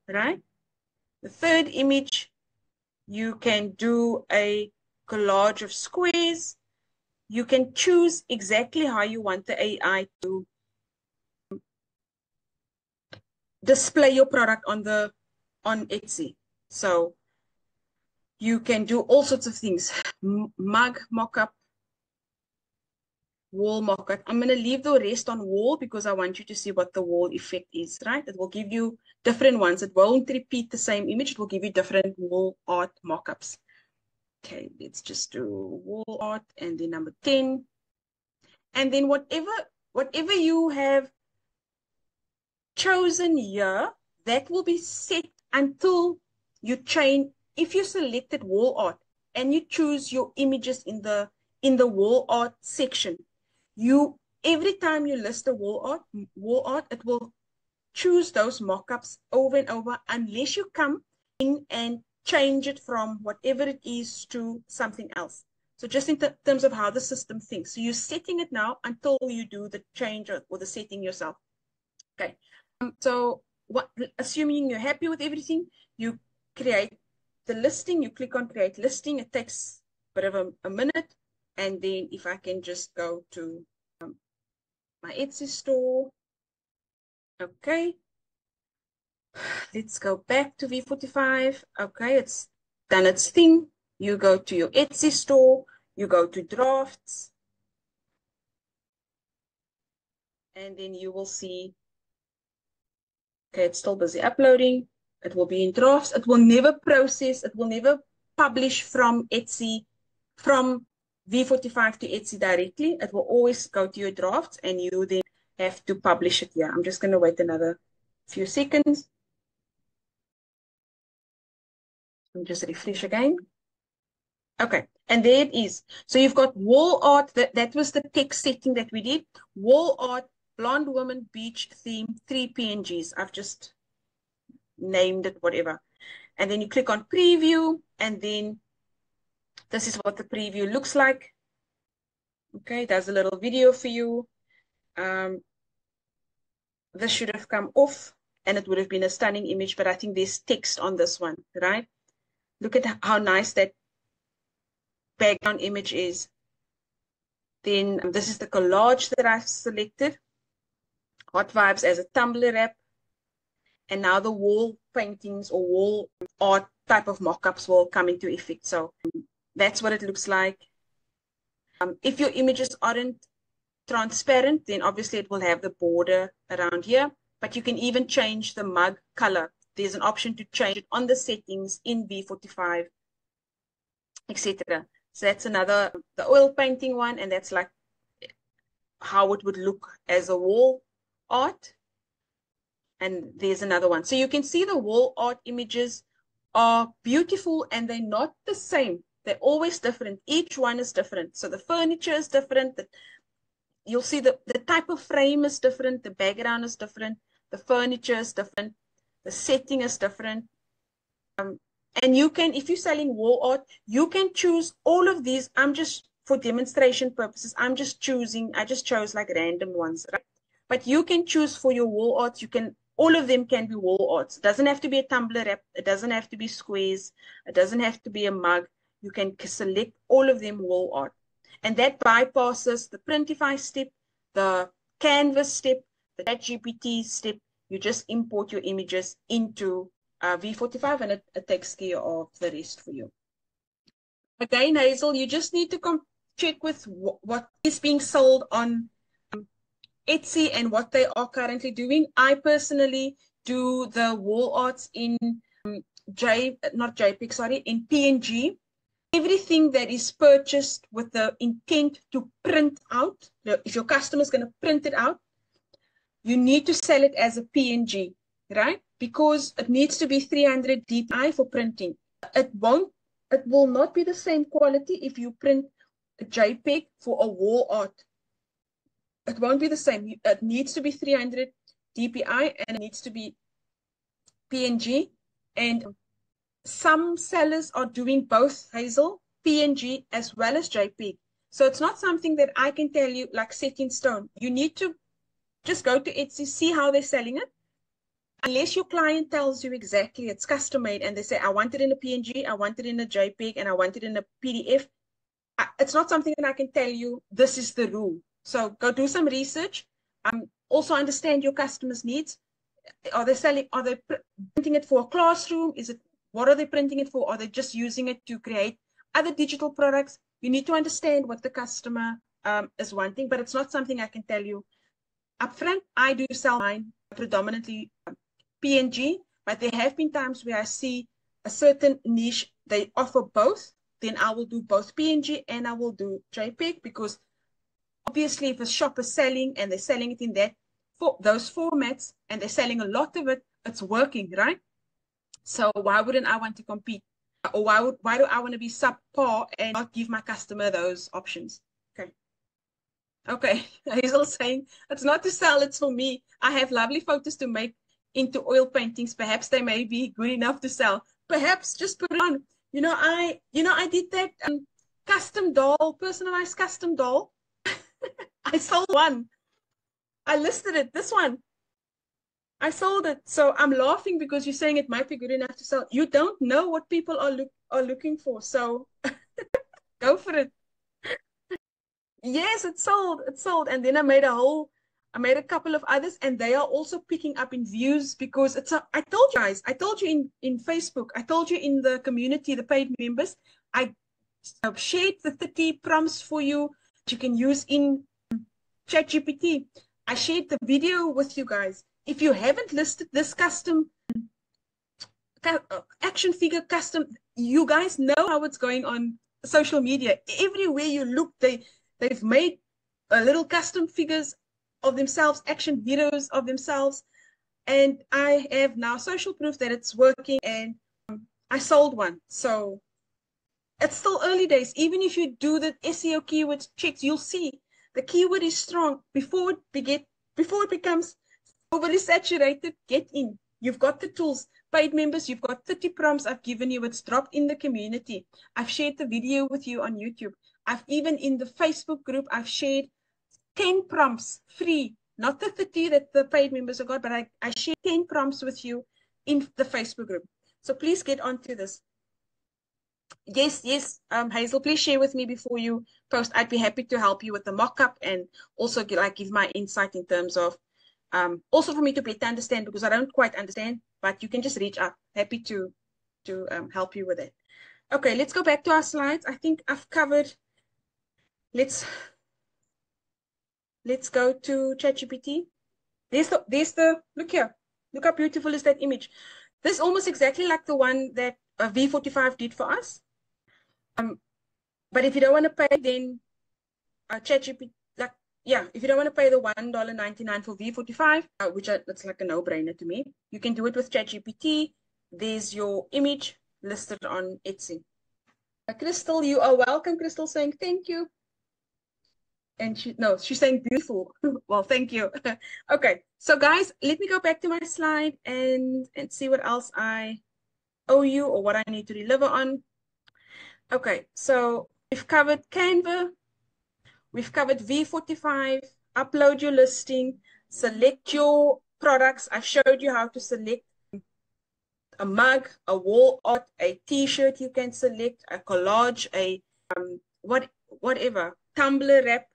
S1: right? The third image, you can do a collage of squares. You can choose exactly how you want the AI to display your product on Etsy. So you can do all sorts of things. Mug mock-up, wall mock-up. I'm going to leave the rest on wall because I want you to see what the wall effect is, right? It will give you different ones. It won't repeat the same image. It will give you different wall art mock-ups. Okay, let's just do wall art and then number 10. And then whatever you have chosen here, that will be set until you change. If you selected wall art and you choose your images in the wall art section, you every time you list the wall art, it will choose those mock-ups over and over unless you come in and change it from whatever it is to something else. So just in terms of how the system thinks. So you're setting it now until you do the change or the setting yourself. Okay. So assuming you're happy with everything, you create the listing, you click on create listing. It takes a bit of a minute. And then if I can just go to my Etsy store. Okay. Let's go back to V45. Okay, it's done its thing. You go to your Etsy store, you go to drafts, and then you will see, okay, it's still busy uploading. It will be in drafts. It will never process, it will never publish from Etsy, from V45 to Etsy directly. It will always go to your drafts and you then have to publish it here. I'm just going to wait another few seconds. And just refresh again. Okay, and there it is. So you've got wall art, that was the text setting that we did. Wall art, blonde woman, beach theme, 3 PNGs. I've just named it, whatever. And then you click on preview, and then this is what the preview looks like. Okay, there's a little video for you. This should have come off, and it would have been a stunning image, but I think there's text on this one, right? Look at how nice that background image is. Then this is the collage that I've selected. Hot Vibes as a Tumblr app. And now the wall paintings or wall art type of mock-ups will come into effect. So that's what it looks like. If your images aren't transparent, then obviously it will have the border around here. But you can even change the mug color. There's an option to change it on the settings in V45, etc. So that's another, the oil painting one, and that's like how it would look as a wall art. And there's another one. So you can see the wall art images are beautiful and they're not the same. They're always different. Each one is different. So the furniture is different. You'll see the type of frame is different. The background is different. The furniture is different. The setting is different. And you can, if you're selling wall art, you can choose all of these. I'm just, for demonstration purposes, I just chose like random ones, right? But you can choose for your wall arts. All of them can be wall arts. It doesn't have to be a Tumblr wrap. It doesn't have to be squares. It doesn't have to be a mug. You can select all of them wall art. And that bypasses the Printify step, the Canvas step, the ChatGPT step. You just import your images into V45 and it takes care of the rest for you. Again, Hazel, you just need to check with what is being sold on Etsy and what they are currently doing. I personally do the wall arts in not JPEG, sorry, in PNG. Everything that is purchased with the intent to print out, if your customer is going to print it out, you need to sell it as a PNG, right? Because it needs to be 300 dpi for printing. It will not be the same quality if you print a JPEG for a wall art. It won't be the same. It needs to be 300 dpi and it needs to be PNG. And some sellers are doing both, Hazel, PNG as well as JPEG. So it's not something that I can tell you like set in stone. You need to just go to Etsy, see how they're selling it. Unless your client tells you exactly it's custom made and they say, I want it in a PNG, I want it in a JPEG, and I want it in a PDF. It's not something that I can tell you, this is the rule. So go do some research. Also understand your customers' needs. Are they printing it for a classroom? What are they printing it for? Are they just using it to create other digital products? You need to understand what the customer is wanting, but it's not something I can tell you upfront. I do sell mine predominantly PNG, but there have been times where I see a certain niche, they offer both, then I will do both PNG and I will do JPEG, because obviously if a shop is selling and they're selling it in those formats and they're selling a lot of it, it's working, right? So why wouldn't I want to compete? Or why do I want to be subpar and not give my customer those options? Okay. Okay. Hazel saying, it's not to sell, it's for me. I have lovely photos to make into oil paintings. Perhaps they may be good enough to sell. Perhaps just put it on. I did that custom doll, personalized custom doll. I sold one. I listed it, this one. I sold it. So I'm laughing because you're saying it might be good enough to sell. You don't know what people are looking for. So go for it. Yes, it sold. It sold. And then I made a couple of others, and they are also picking up in views because I told you guys, I told you in Facebook, I told you in the community, the paid members, I shared the 30 prompts for you that you can use in ChatGPT. I shared the video with you guys. If you haven't listed this custom action figure custom, you guys know how it's going on social media. Everywhere you look, they've made little custom figures of themselves, action heroes of themselves. And I have now social proof that it's working, and I sold one. So it's still early days. Even if you do the SEO keywords checks, you'll see the keyword is strong. Before it becomes overly saturated, get in. You've got the tools. Paid members, you've got 30 prompts I've given you. It's dropped in the community. I've shared the video with you on YouTube. I've even in the Facebook group, I've shared 10 prompts free, not the 30 that the paid members have got, but I shared 10 prompts with you in the Facebook group. So please get onto this. Yes, Hazel, please share with me before you post. I'd be happy to help you with the mock-up and also give my insight in terms of also for me to better understand, because I don't quite understand, but you can just reach out. Happy to help you with it. Okay, let's go back to our slides. I think I've covered. Let's go to ChatGPT. There's the look here. Look how beautiful is that image. This is almost exactly like the one that V45 did for us. But if you don't want to pay, then ChatGPT, if you don't want to pay the $1.99 for V45, which that's like a no-brainer to me, you can do it with ChatGPT. There's your image listed on Etsy. Crystal, you are welcome. Crystal saying thank you. And she's saying beautiful. Well, thank you. Okay, so guys, let me go back to my slide and see what else I owe you or what I need to deliver on. Okay, so we've covered Canva. We've covered V45, upload your listing, select your products. I showed you how to select a mug, a wall art, a t-shirt you can select, a collage, whatever. Tumblr wrap.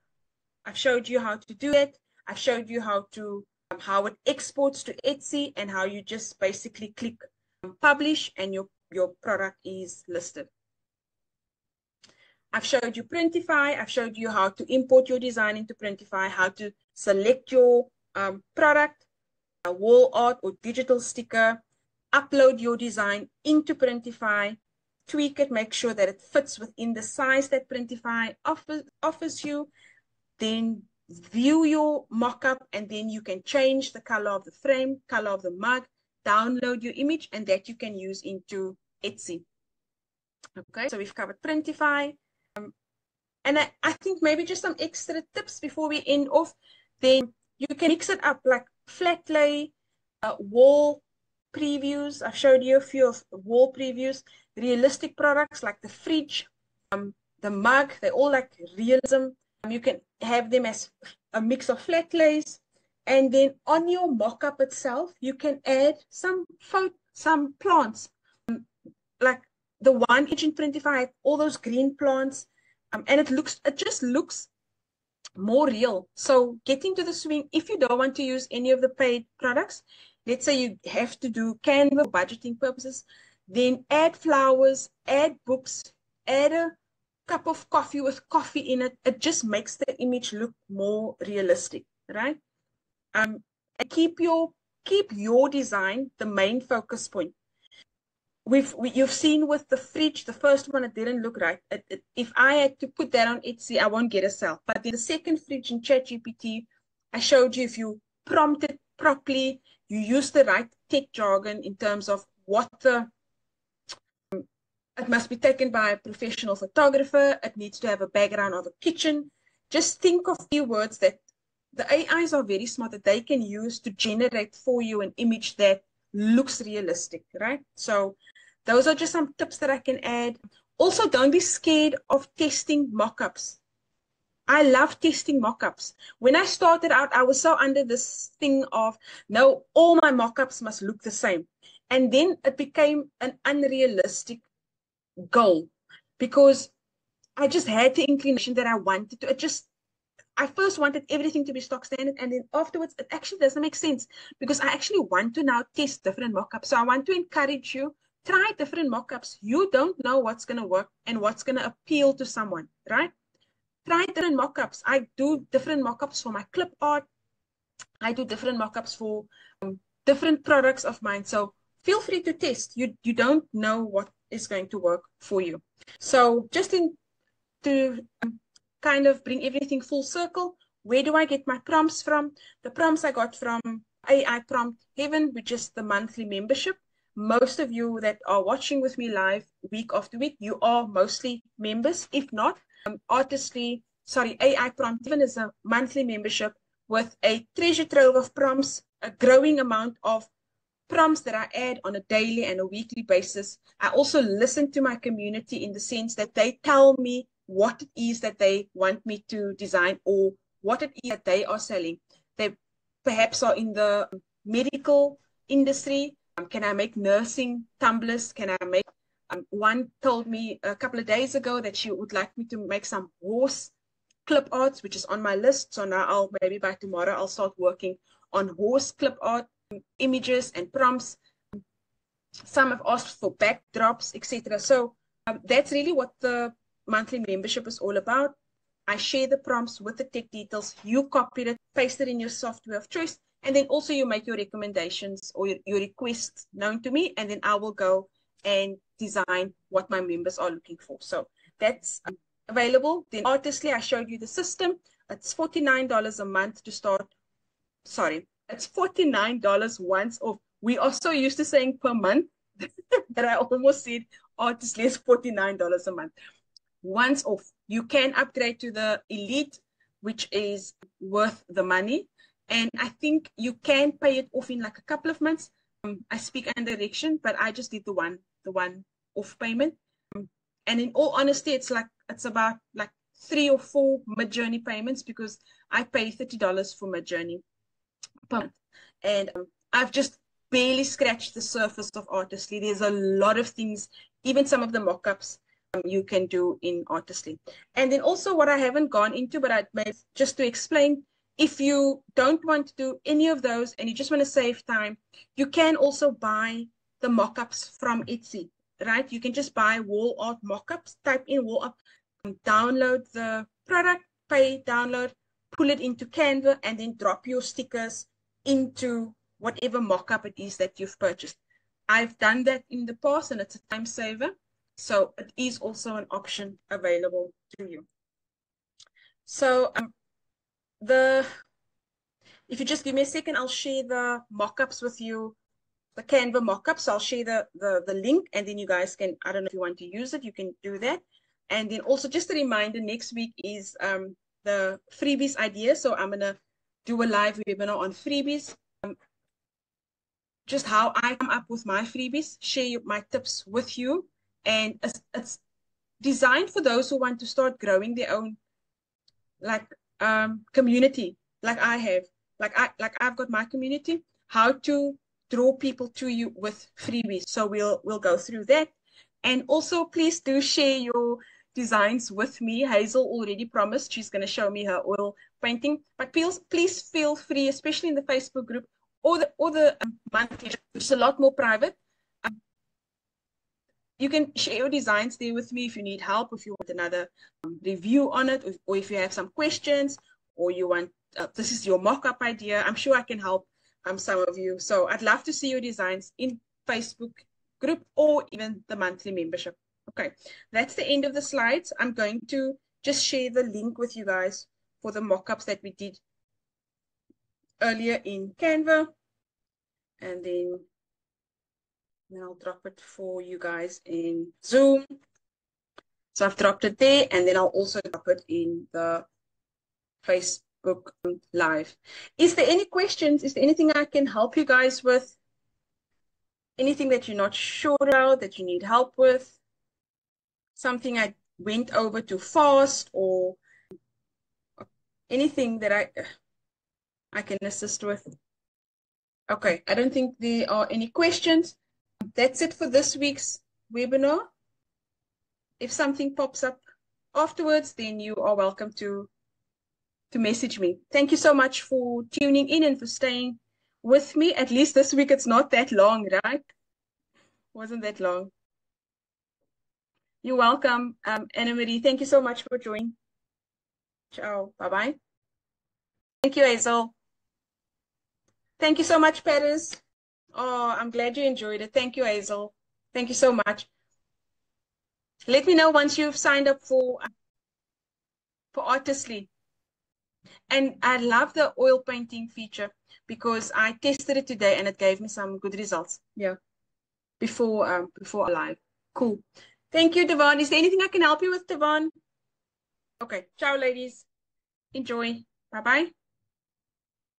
S1: I've showed you how to do it. I've showed you how to how it exports to Etsy and how you just basically click publish and your product is listed. I've showed you Printify. I've showed you how to import your design into Printify, how to select your product, a wall art or digital sticker, upload your design into Printify, tweak it, make sure that it fits within the size that Printify offers you, then view your mockup, and then you can change the color of the frame, color of the mug, download your image, and that you can use into Etsy. Okay, so we've covered Printify. And I think maybe just some extra tips before we end off. Then you can mix it up like flat lay, wall previews. I've showed you a few of wall previews, realistic products like the fridge, the mug. They all like realism. You can have them as a mix of flat lays. And then on your mock-up itself, you can add some plants. Like the one image in Printify, all those green plants. And it just looks more real. So get into the swing. If you don't want to use any of the paid products, let's say you have to do Canva for budgeting purposes, then add flowers, add books, add a cup of coffee with coffee in it. It just makes the image look more realistic, right? And keep your design the main focus point. You've seen with the fridge, the first one, it didn't look right. If I had to put that on Etsy, I won't get a sale. But the second fridge in ChatGPT, I showed you if you prompt it properly, you use the right tech jargon in terms of what it must be taken by a professional photographer. It needs to have a background of a kitchen. Just think of keywords that the AIs are very smart that they can use to generate for you an image that looks realistic, right? So those are just some tips that I can add. Also, don't be scared of testing mockups. I love testing mockups. When I started out, I was so under this thing of, no, all my mockups must look the same. And then it became an unrealistic goal because I just had the inclination that I wanted to. I first wanted everything to be stock standard, and then afterwards, it actually doesn't make sense because I actually want to now test different mockups. So I want to encourage you, try different mockups. You don't know what's going to work and what's going to appeal to someone, right? Try different mockups. I do different mockups for my clip art. I do different mockups for different products of mine. So feel free to test. You don't know what is going to work for you. So just to kind of bring everything full circle, where do I get my prompts from? The prompts I got from AI Prompt Heaven, which is the monthly membership. Most of you that are watching with me live week after week, you are mostly members. If not, AI Prompt Heaven is a monthly membership with a treasure trove of prompts, a growing amount of prompts that I add on a daily and a weekly basis. I also listen to my community in the sense that they tell me what it is that they want me to design or what it is that they are selling. They perhaps are in the medical industry. Can I make nursing tumblers? Can I make one told me a couple of days ago that she would like me to make some horse clip arts, which is on my list. So now maybe by tomorrow I'll start working on horse clip art images and prompts. Some have asked for backdrops, etc. So that's really what the monthly membership is all about. I share the prompts with the tech details. You copy it, paste it in your software of choice, and then also you make your recommendations or your requests known to me, and then I will go and design what my members are looking for. So that's available. Then Artistly, I showed you the system. It's $49 a month to start. Sorry, it's $49 once off. We are so used to saying per month that I almost said Artistly is $49 a month. Once off. You can upgrade to the Elite, which is worth the money. And I think you can pay it off in like a couple of months. I speak under direction, but I just did the one off payment. And in all honesty, it's about like 3 or 4 Midjourney payments because I pay $30 for Midjourney per month. And I've just barely scratched the surface of Artistly. There's a lot of things, even some of the mock-ups you can do in Artistly. And then also what I haven't gone into, but I made just to explain, if you don't want to do any of those and you just want to save time, you can also buy the mock-ups from Etsy, right? You can just buy wall art mock-ups, type in wall art, download the product, pay, download, pull it into Canva, and then drop your stickers into whatever mock-up it is that you've purchased. I've done that in the past and it's a time saver. So it is also an option available to you. So if you just give me a second, I'll share the mock-ups with you, the Canva mock-ups. I'll share the link, and then you guys can, I don't know if you want to use it, you can do that. And then also just a reminder, next week is the freebies idea. So I'm going to do a live webinar on freebies. Just how I come up with my freebies, share my tips with you. And it's designed for those who want to start growing their own community, like I have. I've got my community, how to draw people to you with freebies. So we'll go through that. And also please do share your designs with me. Hazel already promised she's going to show me her oil painting. But please feel free, especially in the Facebook group or the monthly, which is a lot more private. You can share your designs there with me if you need help, if you want another review on it, or if you have some questions, or you want, this is your mock-up idea. I'm sure I can help some of you. So I'd love to see your designs in Facebook group or even the monthly membership. Okay, that's the end of the slides. I'm going to just share the link with you guys for the mock-ups that we did earlier in Canva. And then I'll drop it for you guys in Zoom. So I've dropped it there, and then I'll also drop it in the Facebook Live. Is there any questions? Is there anything I can help you guys with? Anything that you're not sure about, that you need help with? Something I went over too fast, or anything that I can assist with? Okay, I don't think there are any questions. That's it for this week's webinar. If something pops up afterwards, then you are welcome to message me. Thank you so much for tuning in and for staying with me. At least this week it's not that long, right? Wasn't that long. You're welcome, Anna Marie. Thank you so much for joining. Ciao. Bye-bye. Thank you, Hazel. Thank you so much, Paris. Oh, I'm glad you enjoyed it. Thank you, Hazel. Thank you so much. Let me know once you've signed up for Artistly. And I love the oil painting feature because I tested it today and it gave me some good results. Yeah, before live. Cool. Thank you, Devon. Is there anything I can help you with, Devon? Okay. Ciao, ladies. Enjoy. Bye-bye.